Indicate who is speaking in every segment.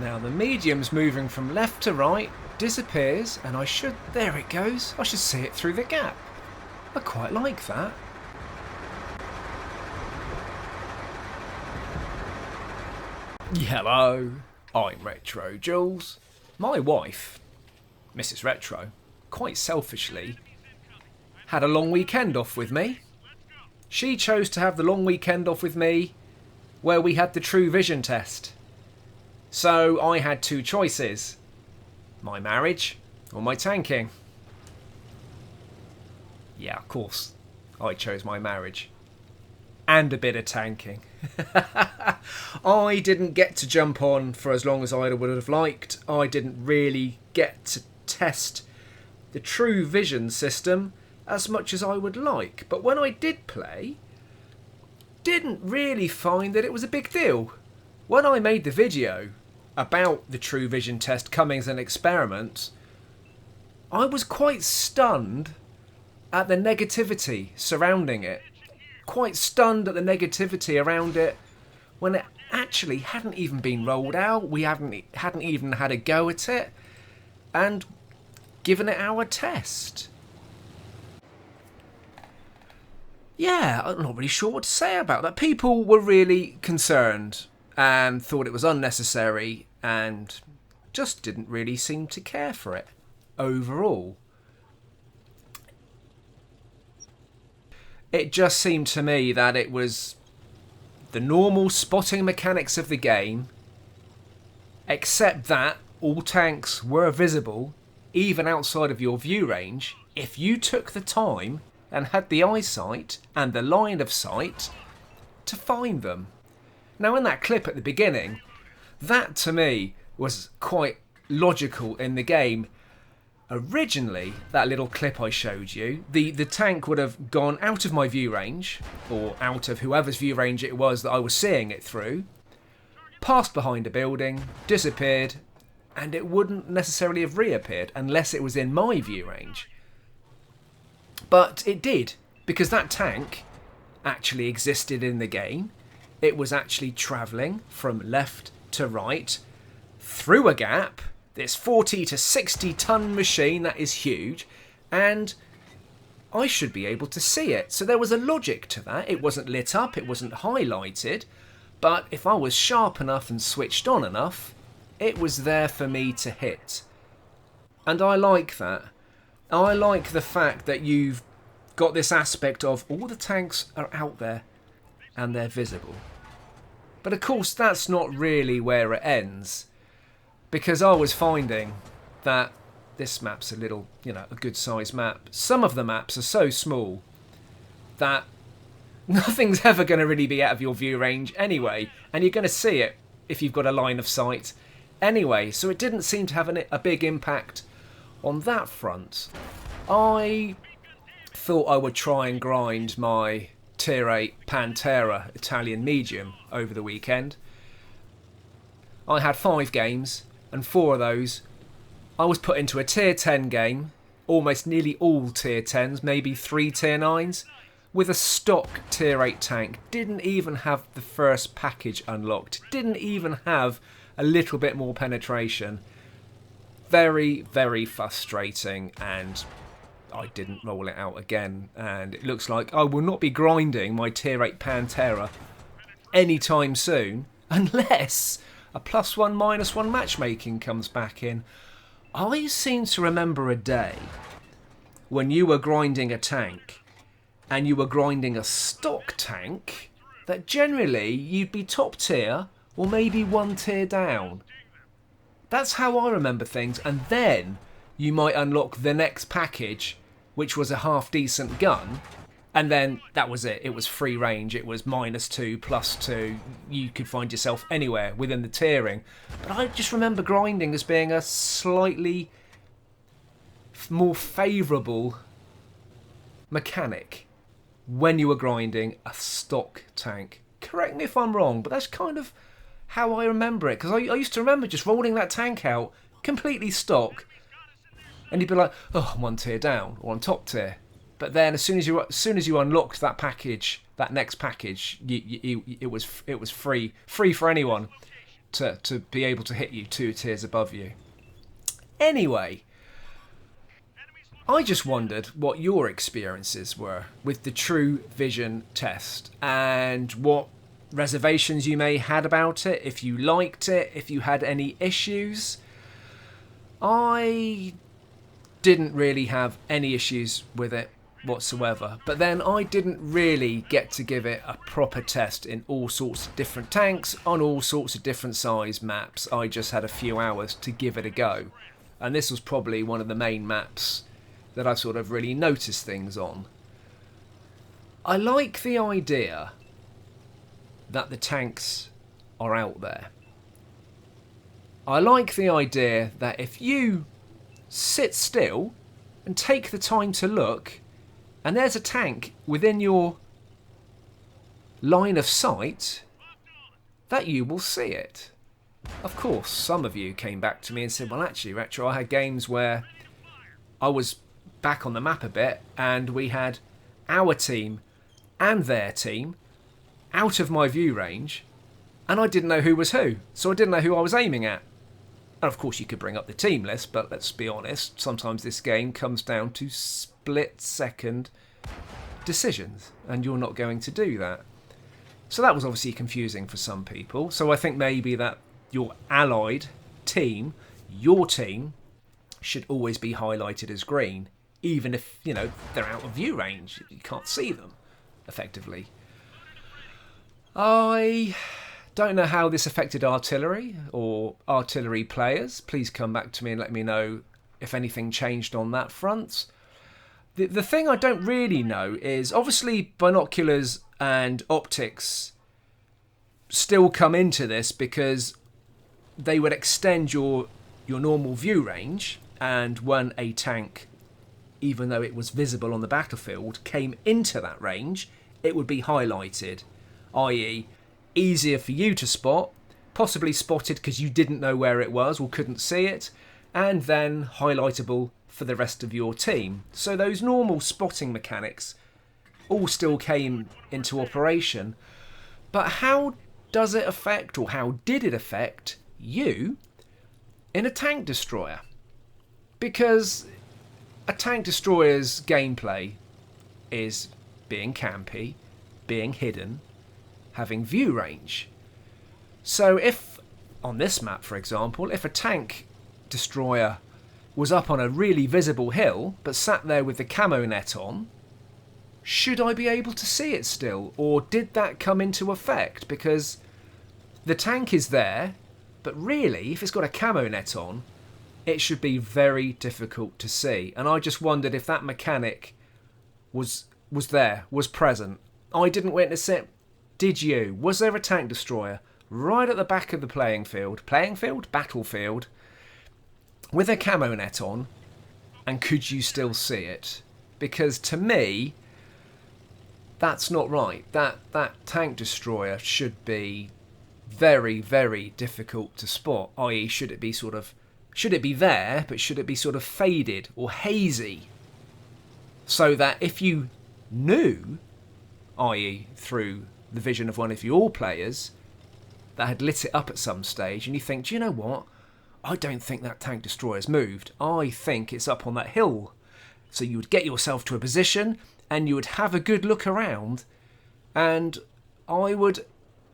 Speaker 1: Now the medium's moving from left to right, disappears, and there it goes. I should see it through the gap. I quite like that. Hello, I'm RetroJules. My wife, Mrs. Retro, quite selfishly, had a long weekend off with me. She chose to have the long weekend off with me where we had the True Vision test. So I had two choices. My marriage or my tanking. Yeah, of course, I chose my marriage. And a bit of tanking. I didn't get to jump on for as long as I would have liked. I didn't really get to test the True Vision system as much as I would like. But when I did play, didn't really find that it was a big deal. When I made the video about the True Vision test coming as an experiment, I was quite stunned at the negativity surrounding it. Quite stunned at the negativity around it when it actually hadn't even been rolled out. We hadn't even had a go at it and given it our test. Yeah, I'm not really sure what to say about that. People were really concerned and thought it was unnecessary and just didn't really seem to care for it overall. It just seemed to me that it was the normal spotting mechanics of the game, except that all tanks were visible, even outside of your view range, if you took the time and had the eyesight and the line of sight to find them. Now, in that clip at the beginning, that to me was quite logical in the game. Originally, that little clip I showed you, the tank would have gone out of my view range, or out of whoever's view range it was that I was seeing it through, passed behind a building, disappeared, and it wouldn't necessarily have reappeared unless it was in my view range. But it did, because that tank actually existed in the game. It was actually travelling from left to right, through a gap, this 40 to 60 ton machine that is huge, and I should be able to see it. So there was a logic to that. It wasn't lit up, it wasn't highlighted, but if I was sharp enough and switched on enough, it was there for me to hit. And I like that. I like the fact that you've got this aspect of all the tanks are out there and they're visible. But of course that's not really where it ends, because I was finding that this map's a little, a good sized map. Some of the maps are so small that nothing's ever going to really be out of your view range anyway, and you're going to see it if you've got a line of sight anyway, so it didn't seem to have a big impact on that front. I thought I would try and grind my Tier 8 Pantera Italian medium over the weekend. I had 5 games, and 4 of those I was put into a Tier 10 game, almost nearly all Tier 10s, maybe 3 Tier 9s, with a stock Tier 8 tank. Didn't even have the first package unlocked, didn't even have a little bit more penetration. Very, very frustrating, and I didn't roll it out again, and it looks like I will not be grinding my Tier 8 Pantera anytime soon, unless a +1, -1 matchmaking comes back in. I seem to remember a day when you were grinding a tank, and you were grinding a stock tank, that generally you'd be top tier, or maybe 1 tier down. That's how I remember things, and then you might unlock the next package, which was a half-decent gun, and then that was it. It was free range. It was -2, +2. You could find yourself anywhere within the tiering. But I just remember grinding as being a slightly more favourable mechanic when you were grinding a stock tank. Correct me if I'm wrong, but that's kind of how I remember it, because I used to remember just rolling that tank out completely stock, and you'd be like, oh, I'm 1 tier down, or I'm top tier. But then as soon as you unlocked that package, that next package, it was free for anyone. to be able to hit you 2 tiers above you. Anyway, I just wondered what your experiences were with the True Vision test and what reservations you may had about it, if you liked it, if you had any issues. I didn't really have any issues with it whatsoever, but then I didn't really get to give it a proper test in all sorts of different tanks on all sorts of different size maps. I just had a few hours to give it a go, and this was probably one of the main maps that I sort of really noticed things on. I like the idea that the tanks are out there. I like the idea that if you sit still and take the time to look, and there's a tank within your line of sight, that you will see it. Of course, some of you came back to me and said, well, actually, Retro, I had games where I was back on the map a bit and we had our team and their team out of my view range, and I didn't know who was who, so I didn't know who I was aiming at. And of course you could bring up the team list, but let's be honest, sometimes this game comes down to split-second decisions, and you're not going to do that. So that was obviously confusing for some people. So I think maybe that your allied team, your team, should always be highlighted as green, even if, you know, they're out of view range. You can't see them, effectively. I don't know how this affected artillery or artillery players. Please come back to me and let me know if anything changed on that front. The thing I don't really know is, obviously binoculars and optics still come into this because they would extend your normal view range, and when a tank, even though it was visible on the battlefield, came into that range, it would be highlighted, i.e. easier for you to spot, possibly spotted because you didn't know where it was or couldn't see it, and then highlightable for the rest of your team. So those normal spotting mechanics all still came into operation. But how does it affect, or how did it affect you in a tank destroyer? Because a tank destroyer's gameplay is being campy, being hidden, having view range. So if, on this map for example, if a tank destroyer was up on a really visible hill but sat there with the camo net on, should I be able to see it still, or did that come into effect? Because the tank is there, but really if it's got a camo net on, it should be very difficult to see. And I just wondered if that mechanic was there, was present. I didn't witness it. Did you? Was there a tank destroyer right at the back of the battlefield, with a camo net on, and could you still see it? Because to me, that's not right. That tank destroyer should be very, very difficult to spot, i.e. should it be there, but should it be sort of faded or hazy, so that if you knew, i.e. through the vision of one of your players, that had lit it up at some stage, and you think, do you know what? I don't think that tank destroyer's moved. I think it's up on that hill. So you would get yourself to a position, and you would have a good look around, and I would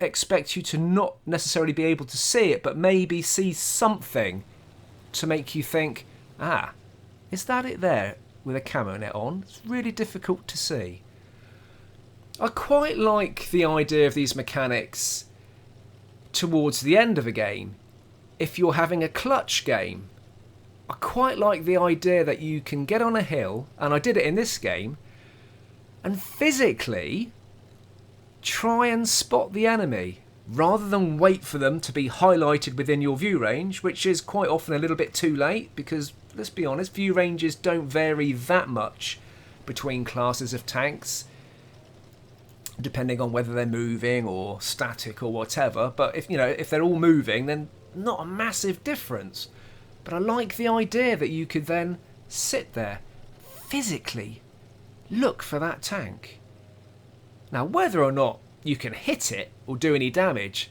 Speaker 1: expect you to not necessarily be able to see it, but maybe see something to make you think, is that it there with a camo net on? It's really difficult to see. I quite like the idea of these mechanics towards the end of a game. If you're having a clutch game, I quite like the idea that you can get on a hill, and I did it in this game, and physically try and spot the enemy, rather than wait for them to be highlighted within your view range, which is quite often a little bit too late, because, let's be honest, view ranges don't vary that much between classes of tanks, depending on whether they're moving or static or whatever. But if they're all moving, then not a massive difference. But I like the idea that you could then sit there, physically look for that tank. Now, whether or not you can hit it or do any damage,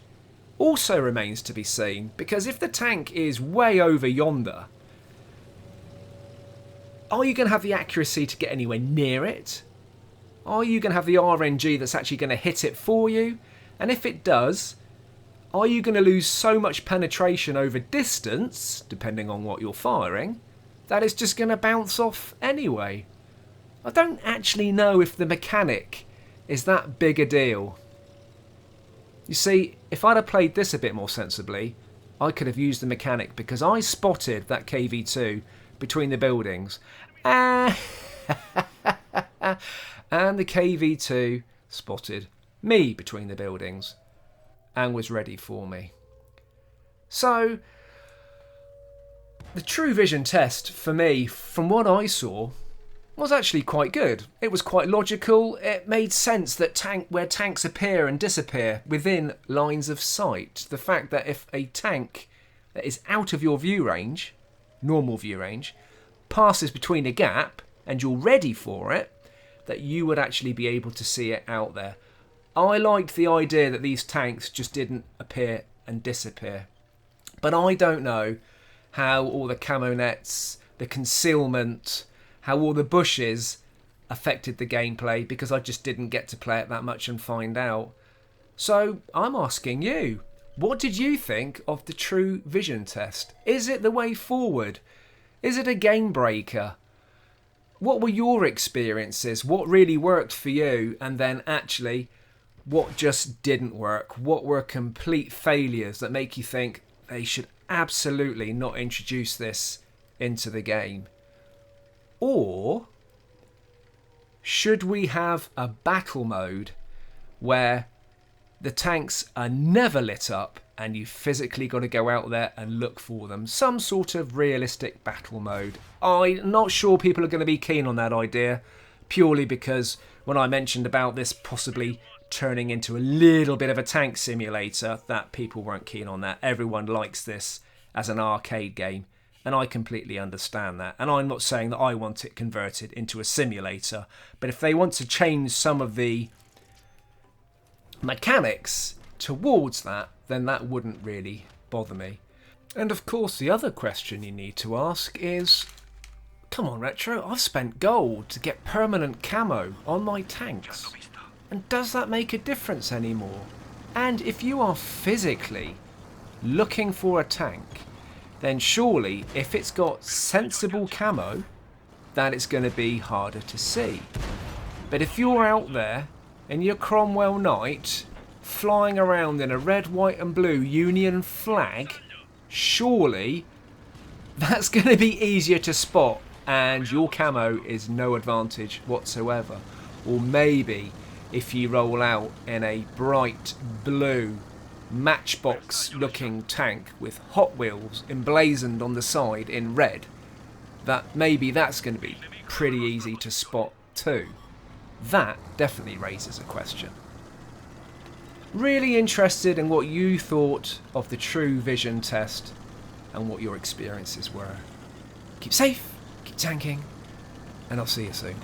Speaker 1: also remains to be seen, because if the tank is way over yonder, are you going to have the accuracy to get anywhere near it? Are you going to have the RNG that's actually going to hit it for you? And if it does, are you going to lose so much penetration over distance, depending on what you're firing, that it's just going to bounce off anyway? I don't actually know if the mechanic is that big a deal. You see, if I'd have played this a bit more sensibly, I could have used the mechanic, because I spotted that KV2 between the buildings. And the KV2 spotted me between the buildings and was ready for me. So, the true vision test for me, from what I saw, was actually quite good. It was quite logical. It made sense that where tanks appear and disappear within lines of sight. The fact that if a tank that is out of your view range, normal view range, passes between a gap and you're ready for it, that you would actually be able to see it out there. I liked the idea that these tanks just didn't appear and disappear. But I don't know how all the camo nets, the concealment, how all the bushes affected the gameplay, because I just didn't get to play it that much and find out. So I'm asking you, what did you think of the true vision test? Is it the way forward? Is it a game breaker? What were your experiences? What really worked for you? And then actually, what just didn't work? What were complete failures that make you think they should absolutely not introduce this into the game? Or should we have a battle mode where the tanks are never lit up and you physically got to go out there and look for them? Some sort of realistic battle mode. I'm not sure people are going to be keen on that idea, purely because when I mentioned about this possibly turning into a little bit of a tank simulator, that people weren't keen on that. Everyone likes this as an arcade game, and I completely understand that. And I'm not saying that I want it converted into a simulator, but if they want to change some of the mechanics towards that, then that wouldn't really bother me. And of course, the other question you need to ask is, come on Retro, I've spent gold to get permanent camo on my tanks, and does that make a difference anymore? And if you are physically looking for a tank, then surely if it's got sensible camo, that it's going to be harder to see. But if you're out there in your Cromwell Knight, flying around in a red, white and blue Union flag, surely that's going to be easier to spot and your camo is no advantage whatsoever. Or maybe if you roll out in a bright blue matchbox looking tank with Hot Wheels emblazoned on the side in red, that maybe that's going to be pretty easy to spot too. That definitely raises a question. Really interested in what you thought of the true vision test and what your experiences were. Keep safe, keep tanking, and I'll see you soon.